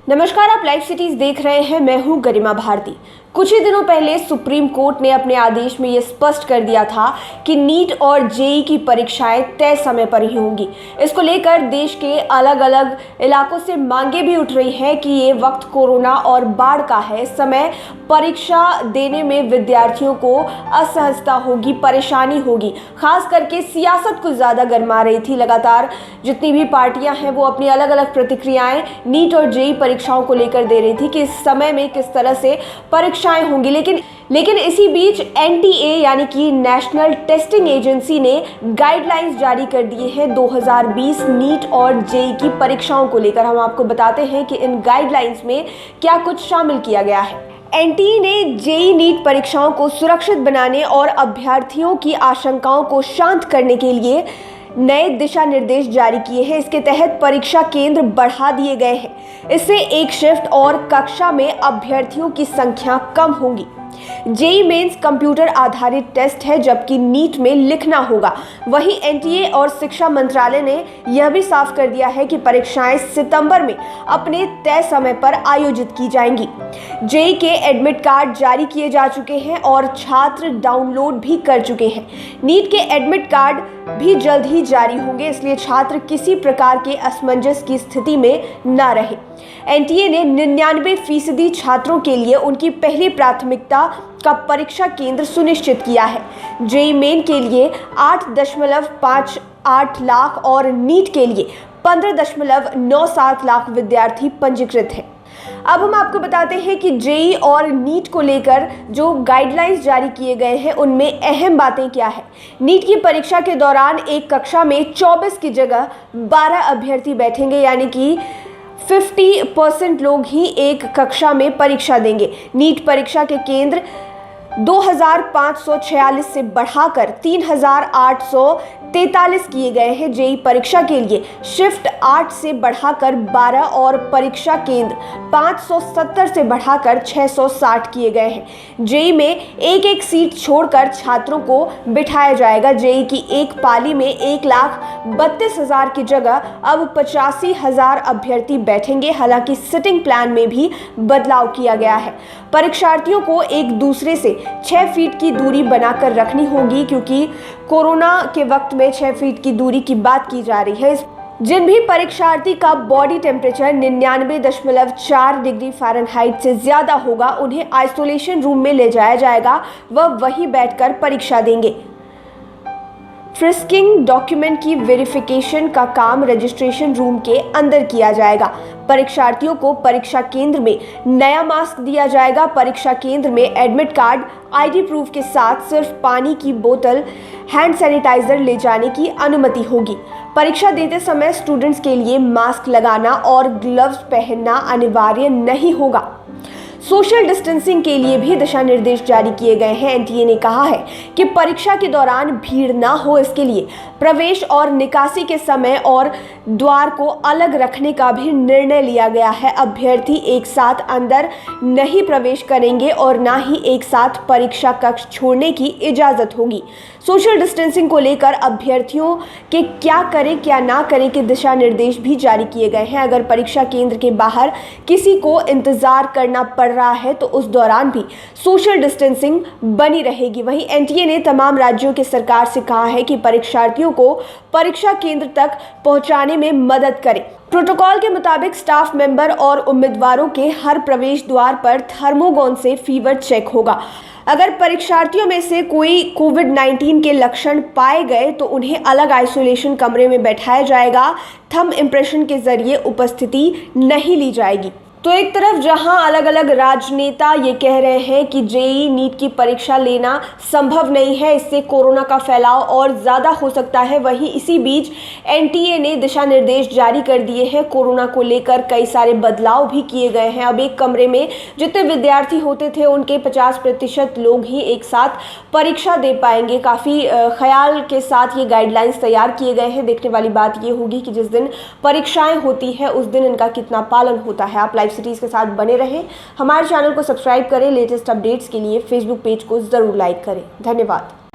नमस्कार, आप live cities देख रहे हैं। मैं हूं गरिमा भारती। कुछ ही दिनों पहले सुप्रीम कोर्ट ने अपने आदेश में यह स्पष्ट कर दिया था कि नीट और जेईई की परीक्षाएं तय समय पर ही होंगी। इसको लेकर देश के अलग अलग इलाकों से मांगे भी उठ रही हैं कि ये वक्त कोरोना और बाढ़ का है। इस समय परीक्षा देने में विद्यार्थियों को असहजता होगी, परेशानी होगी। खास करके सियासत कुछ ज़्यादा गर्मा रही थी। लगातार जितनी भी पार्टियां हैं वो अपनी अलग अलग प्रतिक्रियाएं नीट और जेईई परीक्षाओं को लेकर दे रही थी कि इस समय में किस तरह से परीक्षाएं होंगी। लेकिन इसी बीच एनटीए यानी कि नेशनल टेस्टिंग एजेंसी ने गाइडलाइंस जारी कर दिए हैं 2020 नीट और जेईई की परीक्षाओं को लेकर। हम आपको बताते हैं कि इन गाइडलाइंस में क्या कुछ शामिल किया गया है। एनटीए ने जेईई नीट परीक्षाओं को सुरक्षित बनाने और अभ्यर्थियों की आशंकाओं को शांत करने के लिए नए दिशा निर्देश जारी किए हैं। इसके तहत परीक्षा केंद्र बढ़ा दिए गए हैं। इससे एक शिफ्ट और कक्षा में अभ्यर्थियों की संख्या कम होगी। जेईई मेंस कंप्यूटर आधारित टेस्ट है, जबकि नीट में लिखना होगा। वहीं एनटीए और शिक्षा मंत्रालय ने यह भी साफ कर दिया है कि परीक्षाएं सितंबर में अपने तय समय पर आयोजित की जाएंगी। जेईई के एडमिट कार्ड जारी किए जा चुके हैं और छात्र डाउनलोड भी कर चुके हैं। नीट के एडमिट कार्ड भी जल्द ही जारी होंगे, इसलिए छात्र किसी प्रकार के असमंजस की स्थिति में न रहे। एनटीए ने 99% छात्रों के लिए उनकी पहली प्राथमिकता का परीक्षा केंद्र सुनिश्चित किया है। जेईई मेन के लिए 8.58 लाख और नीट के लिए 15.97 लाख विद्यार्थी पंजीकृत हैं। अब हम आपको बताते हैं कि जेईई और नीट को लेकर जो गाइडलाइंस जारी किए गए हैं उनमें अहम बातें क्या है। नीट की परीक्षा के दौरान एक कक्षा में 24 की जगह 12 अभ्यर्थी बैठेंगे, यानी कि 50% लोग ही एक कक्षा में परीक्षा देंगे। नीट परीक्षा के केंद्र 2546 से बढ़ाकर 3843 किए गए हैं। जेईई परीक्षा के लिए शिफ्ट 8 से बढ़ाकर 12 और परीक्षा केंद्र 570 से बढ़ाकर 660 किए गए हैं। जेईई में एक सीट छोड़कर छात्रों को बिठाया जाएगा। जेईई की एक पाली में 1,32,000 की जगह अब 85,000 अभ्यर्थी बैठेंगे। हालांकि सिटिंग प्लान में भी बदलाव किया गया है। परीक्षार्थियों को एक दूसरे से 6 फीट की दूरी बनाकर रखनी होगी, क्योंकि कोरोना के वक्त में 6 फीट की दूरी की बात की जा रही है। जिन भी परीक्षार्थी का बॉडी टेम्परेचर 99.4 डिग्री फ़ारेनहाइट से ज़्यादा होगा, उन्हें आइसोलेशन रूम में ले जाया जाएगा। वह वहीं बैठकर परीक्षा देंगे। फ्रिस्किंग डॉक्यूमेंट की वेरिफिकेशन का काम रजिस्ट्रेशन रूम के अंदर किया जाएगा। परीक्षार्थियों को परीक्षा केंद्र में नया मास्क दिया जाएगा। परीक्षा केंद्र में एडमिट कार्ड, आईडी प्रूफ के साथ सिर्फ पानी की बोतल, हैंड सैनिटाइजर ले जाने की अनुमति होगी। परीक्षा देते समय स्टूडेंट्स के लिए मास्क लगाना और ग्लव्स पहनना अनिवार्य नहीं होगा। सोशल डिस्टेंसिंग के लिए भी दिशा निर्देश जारी किए गए हैं। एनटीए ने कहा है कि परीक्षा के दौरान भीड़ ना हो, इसके लिए प्रवेश और निकासी के समय और द्वार को अलग रखने का भी निर्णय लिया गया है। अभ्यर्थी एक साथ अंदर नहीं प्रवेश करेंगे और ना ही एक साथ परीक्षा कक्ष छोड़ने की इजाज़त होगी। सोशल डिस्टेंसिंग को लेकर अभ्यर्थियों के क्या करें क्या ना करें के दिशा निर्देश भी जारी किए गए हैं। अगर परीक्षा केंद्र के बाहर किसी को इंतजार करना पड़ रहा है तो उस दौरान भी सोशल डिस्टेंसिंग बनी रहेगी। वहीं एनटीए ने तमाम राज्यों के सरकार से कहा है कि परीक्षार्थियों को परीक्षा केंद्र तक पहुंचाने में मदद करें। प्रोटोकॉल के मुताबिक स्टाफ मेंबर और उम्मीदवारों के हर प्रवेश द्वार पर थर्मोगन से फीवर चेक होगा। अगर परीक्षार्थियों में से कोई कोविड-19 के लक्षण पाए गए तो उन्हें अलग आइसोलेशन कमरे में बैठाया जाएगा। थंब इम्प्रेशन के जरिए उपस्थिति नहीं ली जाएगी। तो एक तरफ जहां अलग अलग राजनेता ये कह रहे हैं कि जेईई नीट की परीक्षा लेना संभव नहीं है, इससे कोरोना का फैलाव और ज़्यादा हो सकता है, वहीं इसी बीच एनटीए ने दिशा निर्देश जारी कर दिए हैं। कोरोना को लेकर कई सारे बदलाव भी किए गए हैं। अब एक कमरे में जितने विद्यार्थी होते थे उनके 50% लोग ही एक साथ परीक्षा दे पाएंगे। काफ़ी ख्याल के साथ ये गाइडलाइंस तैयार किए गए हैं। देखने वाली बात ये होगी कि जिस दिन परीक्षाएँ होती है उस दिन इनका कितना पालन होता है। आप लाइव सिटीज़ के साथ बने रहें। हमारे चैनल को सब्सक्राइब करें। लेटेस्ट अपडेट्स के लिए फेसबुक पेज को ज़रूर लाइक करें। धन्यवाद।